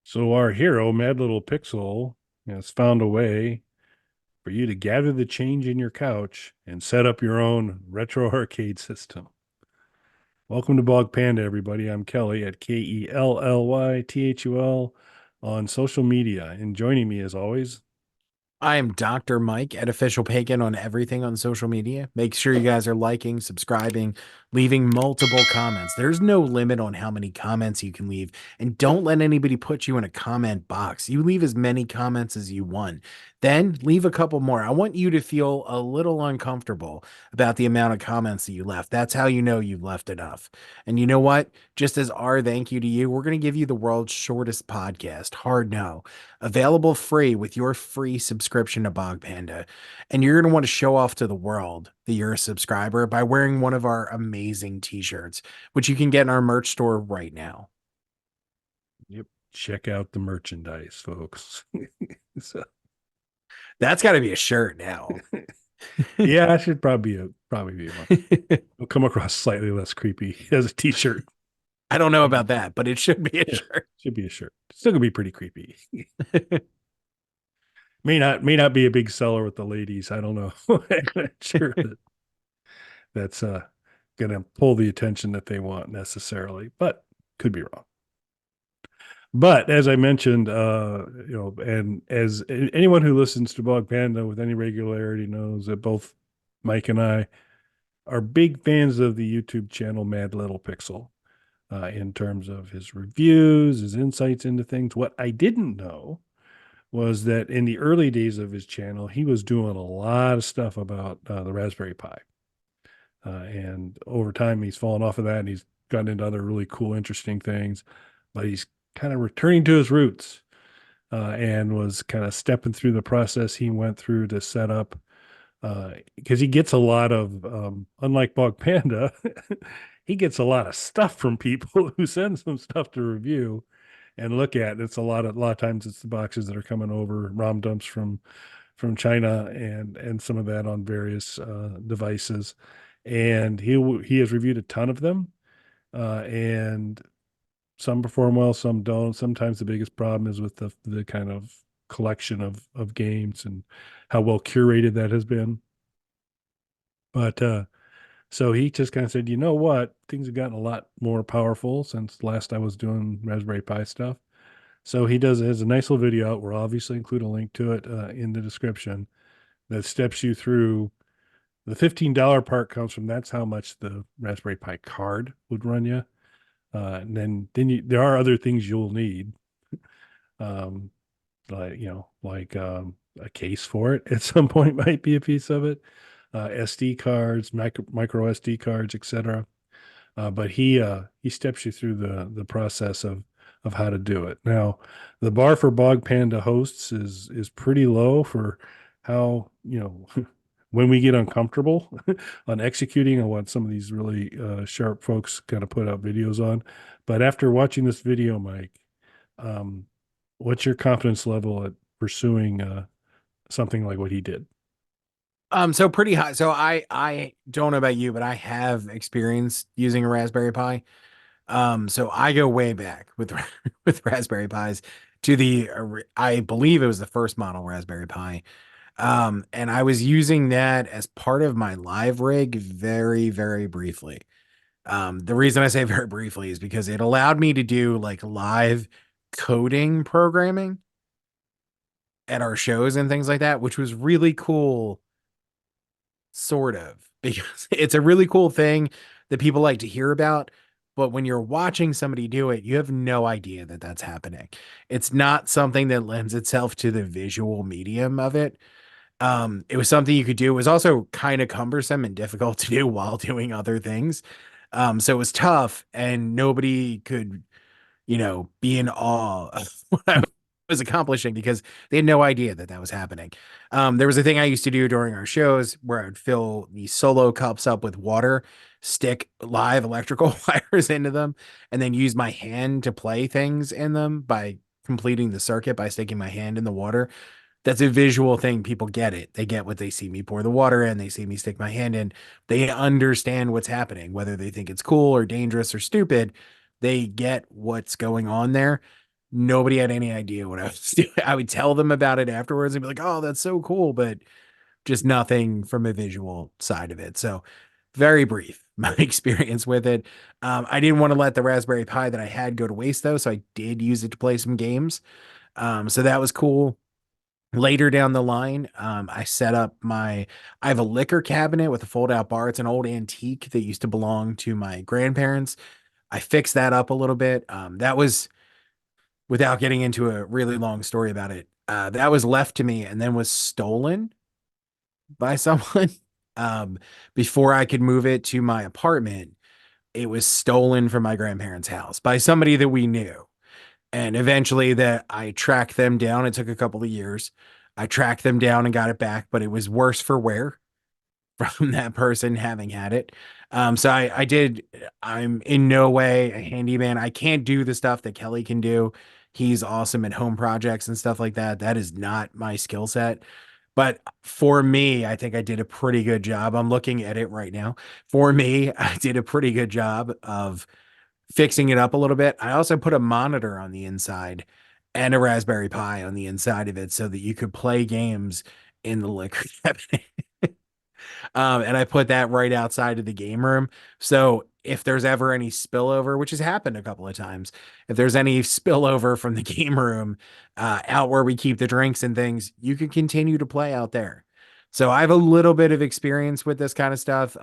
So our hero, MadLittlePixel, has found a way for you to gather the change in your couch and set up your own retro arcade system. Welcome to Bog Panda, everybody. I'm Kelly at KELLYTHUL on social media. And joining me as always, I am Dr. Mike at Official Pagan on everything on social media. Make sure you guys are liking, subscribing, leaving multiple comments. There's no limit on how many comments you can leave. And don't let anybody put you in a comment box. You leave as many comments as you want. Then leave a couple more. I want you to feel a little uncomfortable about the amount of comments that you left. That's how you know you've left enough. And you know what? Just as our thank you to you, we're going to give you the world's shortest podcast. Hard no, available free with your free subscription to Bog Panda. And you're going to want to show off to the world that you're a subscriber by wearing one of our amazing t-shirts, which you can get in our merch store right now. yep, check out the merchandise, folks. So, That's got to be a shirt now. yeah, I should probably be one. It'll come across slightly less creepy as a t-shirt. I don't know about that, but it should be a Yeah, shirt. should be a shirt. Still gonna be pretty creepy. May not be a big seller with the ladies. I don't know. I'm not sure that's gonna pull the attention that they want necessarily, but could be wrong. But as I mentioned, and as anyone who listens to Bog Panda with any regularity knows that both Mike and I are big fans of the YouTube channel MadLittlePixel in terms of his reviews, his insights into things. What I didn't know was that in the early days of his channel, he was doing a lot of stuff about the Raspberry Pi. And over time, he's fallen off of that and he's gotten into other really cool, interesting things. But he's kind of returning to his roots and was kind of stepping through the process he went through to set up. Because he gets a lot of, unlike Bog Panda, he gets a lot of stuff from people who send some stuff to review and look at. It's a lot of times it's the boxes that are coming over, ROM dumps from China and some of that on various devices. And he has reviewed a ton of them, and some perform well, some don't. Sometimes the biggest problem is with the kind of collection of games and how well curated that has been. But so he just kind of said, you know what, things have gotten a lot more powerful since last I was doing Raspberry Pi stuff. So he has a nice little video out. We'll obviously include a link to it in the description that steps you through. The $15 part comes from that's how much the Raspberry Pi card would run you. And then there are other things you'll need, um, like a case for it at some point might be a piece of it. SD cards, micro SD cards, etc. But he steps you through the process of how to do it. Now, the bar for Bog Panda hosts is pretty low for how when we get uncomfortable on executing on what some of these really sharp folks kind of put out videos on. But after watching this video, Mike, um, what's your confidence level at pursuing something like what he did? So pretty high. So I don't know about you, but I have experience using a Raspberry Pi. So I go way back with with Raspberry Pis to I believe it was the first model Raspberry Pi. And I was using that as part of my live rig very, very briefly. The reason I say very briefly is because it allowed me to do like live coding programming at our shows and things like that, which was really cool, sort of, because it's a really cool thing that people like to hear about. But when you're watching somebody do it, you have no idea that that's happening. It's not something that lends itself to the visual medium of it. It was something you could do. It was also kind of cumbersome and difficult to do while doing other things. So it was tough, and nobody could, be in awe of what I was accomplishing because they had no idea that that was happening. There was a thing I used to do during our shows where I would fill these solo cups up with water, stick live electrical wires into them, and then use my hand to play things in them by completing the circuit by sticking my hand in the water. That's a visual thing. People get it. They get what they see me pour the water in. They see me stick my hand in. They understand what's happening, whether they think it's cool or dangerous or stupid. They get what's going on there. Nobody had any idea what I was doing. I would tell them about it afterwards and be like, "Oh, that's so cool," but just nothing from a visual side of it. So very brief my experience with it. I didn't want to let the Raspberry Pi that I had go to waste though, so I did use it to play some games. So that was cool. Later down the line, I set up I have a liquor cabinet with a fold out bar. It's an old antique that used to belong to my grandparents. I fixed that up a little bit. That was without getting into a really long story about it. That was left to me and then was stolen by someone. Um, Before I could move it to my apartment, it was stolen from my grandparents' house by somebody that we knew. And eventually that I tracked them down. It took a couple of years. I tracked them down and got it back, but it was worse for wear from that person having had it. So I did, I'm in no way a handyman. I can't do the stuff that Kelly can do. He's awesome at home projects and stuff like that. That is not my skill set. But for me, I think I did a pretty good job. I'm looking at it right now. For me, I did a pretty good job of fixing it up a little bit. I also put a monitor on the inside and a Raspberry Pi on the inside of it so that you could play games in the liquor cabinet. And I put that right outside of the game room. So if there's ever any spillover, which has happened a couple of times, if there's any spillover from the game room out where we keep the drinks and things, you can continue to play out there. So I have a little bit of experience with this kind of stuff.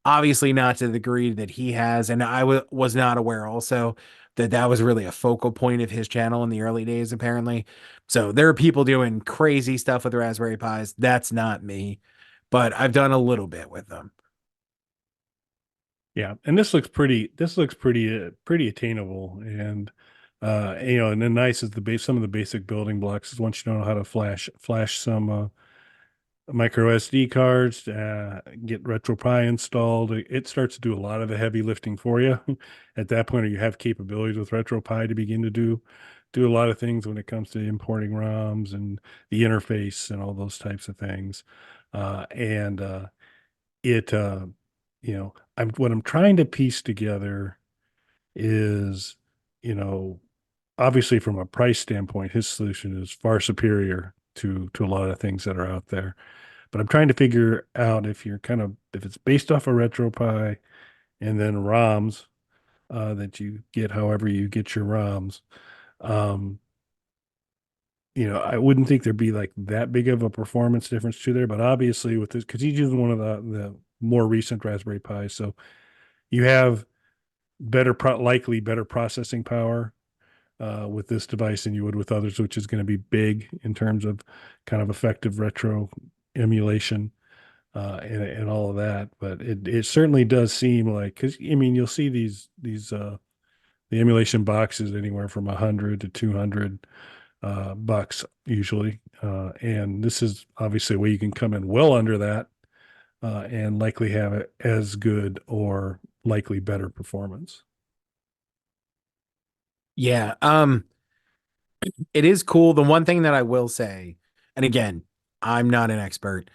Obviously not to the degree that he has, and was not aware also that that was really a focal point of his channel in the early days, apparently. So there are people doing crazy stuff with Raspberry Pis. That's not me, but I've done a little bit with them. Yeah, and this looks pretty. This looks pretty attainable, and and then nice is the base. Some of the basic building blocks is once you know how to flash some micro SD cards, get RetroPie installed. It starts to do a lot of the heavy lifting for you. At that point, you have capabilities with RetroPie to begin to do a lot of things when it comes to importing ROMs and the interface and all those types of things. And it I'm what I'm trying to piece together is, you know, obviously from a price standpoint, his solution is far superior to a lot of things that are out there. But I'm trying to figure out if it's based off of RetroPie and then ROMs that you get however you get your ROMs. Um, I wouldn't think there'd be like that big of a performance difference to there, but obviously with this, because he's using one of the more recent Raspberry Pis, so you have likely better processing power with this device than you would with others, which is going to be big in terms of kind of effective retro emulation and all of that. But it certainly does seem like, because I mean you'll see these the emulation boxes anywhere from 100 to 200 bucks usually, and this is obviously a way you can come in well under that and likely have it as good or likely better performance. Yeah. It is cool. The one thing that I will say, and again, I'm not an expert.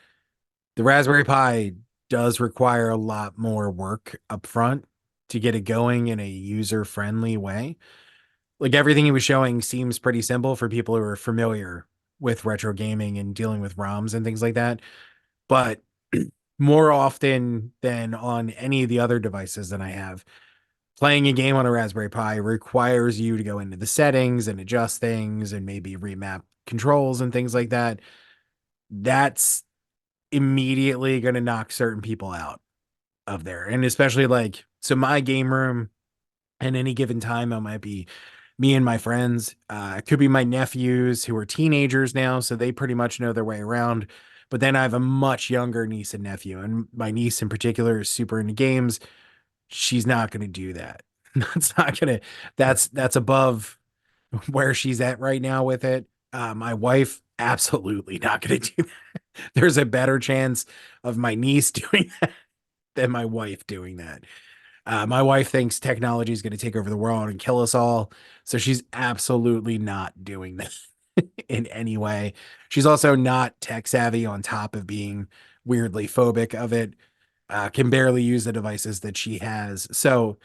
The Raspberry Pi does require a lot more work up front to get it going in a user-friendly way. Like everything he was showing seems pretty simple for people who are familiar with retro gaming and dealing with ROMs and things like that. But more often than on any of the other devices that I have, playing a game on a Raspberry Pi requires you to go into the settings and adjust things and maybe remap controls and things like that. That's immediately going to knock certain people out of there. And especially like, so my game room at any given time, it might be me and my friends. It could be my nephews who are teenagers now, so they pretty much know their way around. But then I have a much younger niece and nephew, and my niece in particular is super into games. She's not going to do that. That's not going to. Sure. That's above where she's at right now with it. My wife absolutely not going to do that. There's a better chance of my niece doing that than my wife doing that. My wife thinks technology is going to take over the world and kill us all. So she's absolutely not doing that in any way. She's also not tech savvy on top of being weirdly phobic of it. Can barely use the devices that she has. So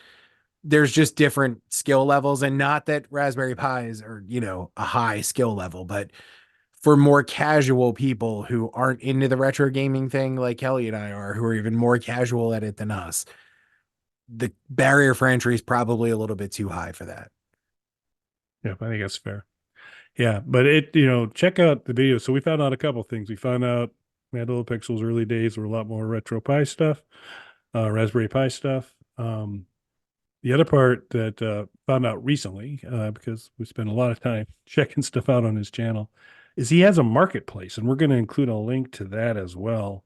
there's just different skill levels, and not that Raspberry Pis are, a high skill level, but for more casual people who aren't into the retro gaming thing like Kelly and I are, who are even more casual at it than us, the barrier for entry is probably a little bit too high for that. Yeah, I think that's fair. Yeah, but check out the video. So we found out a couple things. We found out MadLittlePixel's early days were a lot more retro Pi stuff, Raspberry Pi stuff. The other part that found out recently, because we spent a lot of time checking stuff out on his channel, is he has a marketplace, and we're going to include a link to that as well,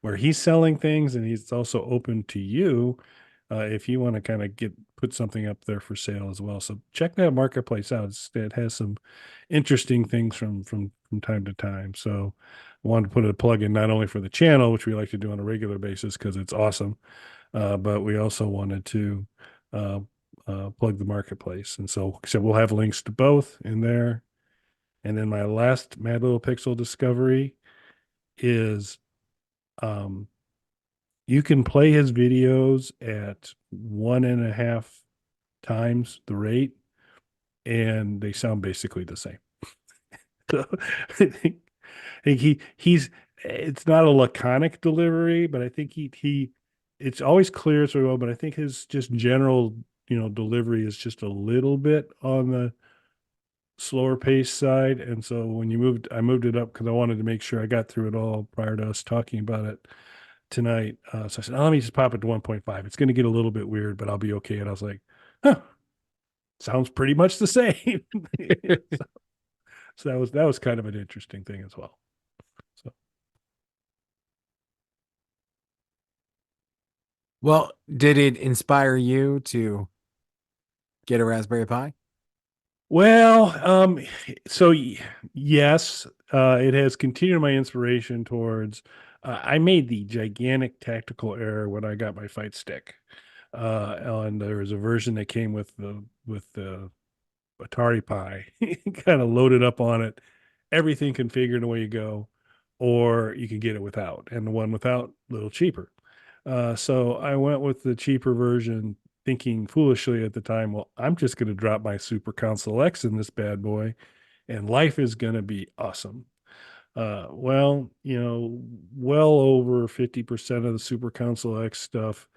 where he's selling things, and he's also open to you if you want to kind of put something up there for sale as well. So check that marketplace out. It has some interesting things from time to time. So I wanted to put a plug in not only for the channel, which we like to do on a regular basis because it's awesome, but we also wanted to uh, plug the marketplace. And so we'll have links to both in there. And then my last Mad Little Pixel discovery is um, you can play his videos at 1.5 times the rate, and they sound basically the same. So I think he's it's not a laconic delivery, but I think he it's always clear so well, but I think his just general, delivery is just a little bit on the slower pace side. And so when I moved it up because I wanted to make sure I got through it all prior to us talking about it tonight. So I said, oh, let me just pop it to 1.5. It's going to get a little bit weird, but I'll be okay. And I was like, huh, sounds pretty much the same. so, so that was kind of an interesting thing as well. So, Well, did it inspire you to get a Raspberry Pi? well, so yes, it has continued my inspiration towards. I made the gigantic tactical error when I got my fight stick. And there was a version that came with the Atari Pi, kind of loaded up on it, everything configured away you go, or you can get it without, and the one without a little cheaper. So I went with the cheaper version, thinking foolishly at the time, well, I'm just going to drop my Super Console X in this bad boy, and life is going to be awesome. Well, well over 50% of the Super Console X stuff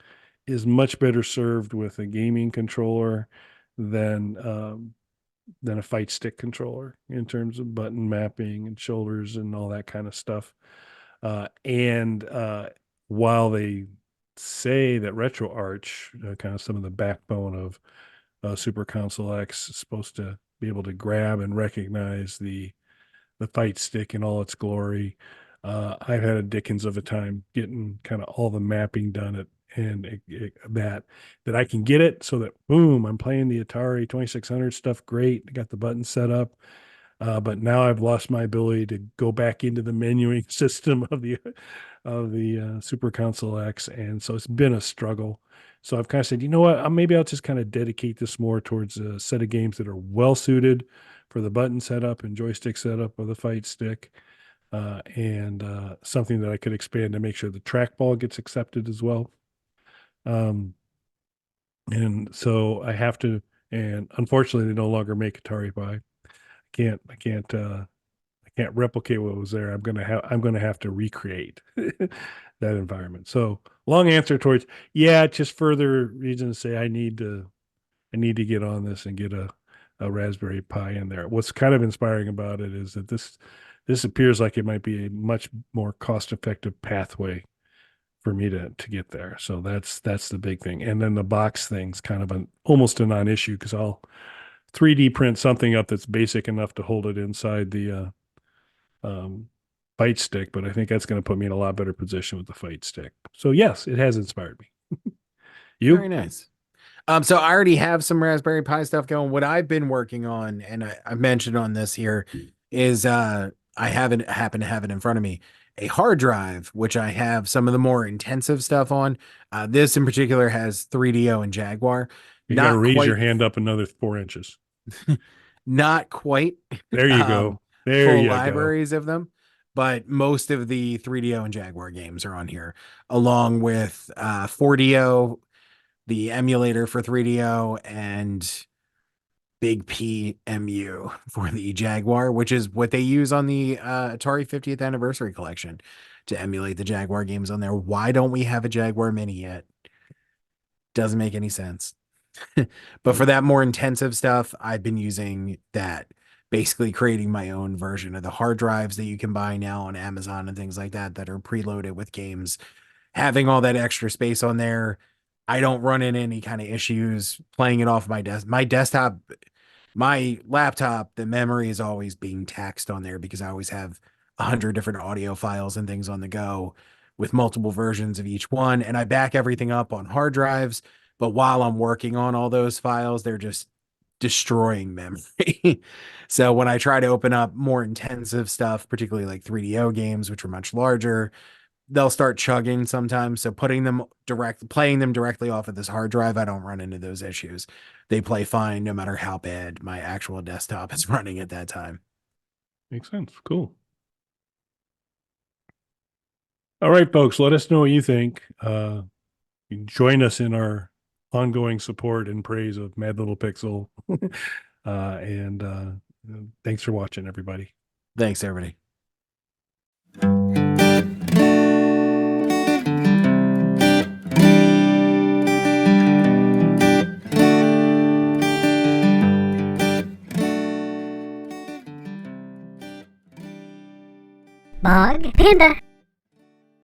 is much better served with a gaming controller than than a fight stick controller in terms of button mapping and shoulders and all that kind of stuff. And while they say that RetroArch, kind of some of the backbone of Super Console X, is supposed to be able to grab and recognize the fight stick in all its glory. I've had a dickens of a time getting kind of all the mapping done that I can get it so that boom, I'm playing the Atari 2600 stuff. Great, got the button set up. But now I've lost my ability to go back into the menuing system of the Super Console X, and so it's been a struggle. So I've kind of said, you know what, maybe I'll just kind of dedicate this more towards a set of games that are well suited for the button setup and joystick setup of the fight stick, and something that I could expand to make sure the trackball gets accepted as well. Um, and so I have to, and unfortunately, they no longer make Atari Pi. I can't replicate what was there. I'm gonna have to recreate that environment. So long answer towards, yeah, just further reason to say I need to get on this and get a Raspberry Pi in there. What's kind of inspiring about it is that this appears like it might be a much more cost effective pathway for me to get there. So that's the big thing. And then the box thing's kind of almost a non-issue because I'll 3D print something up that's basic enough to hold it inside the fight stick, but I think that's going to put me in a lot better position with the fight stick. So yes, it has inspired me. Very You? nice. So I already have some Raspberry Pi stuff going. What I've been working on, and I mentioned on this here, is I haven't happen to have it in front of me, a hard drive, which I have some of the more intensive stuff on. This in particular has 3DO and Jaguar. You got to Not raise your quite, hand up another 4 inches. not quite There you um, go. There full you go. libraries of them, but most of the 3DO and Jaguar games are on here, along with 4DO. the emulator for 3DO, and Big PMU for the Jaguar, which is what they use on the Atari 50th anniversary collection to emulate the Jaguar games on there. Why don't we have a Jaguar Mini yet? Doesn't make any sense. But for that more intensive stuff, I've been using that, basically creating my own version of the hard drives that you can buy now on Amazon and things like that are preloaded with games. Having all that extra space on there, I don't run into any kind of issues playing it off my desktop, my laptop. The memory is always being taxed on there because I always have 100 different audio files and things on the go with multiple versions of each one, and I back everything up on hard drives. But while I'm working on all those files, they're just destroying memory. So when I try to open up more intensive stuff, particularly like 3DO games, which are much larger, they'll start chugging sometimes. So playing them directly off of this hard drive, I don't run into those issues. They play fine no matter how bad my actual desktop is running at that time. Makes sense. Cool. All right, folks, let us know what you think. You can join us in our ongoing support and praise of Mad Little Pixel. And thanks for watching, everybody. Thanks, everybody. Bog Panda.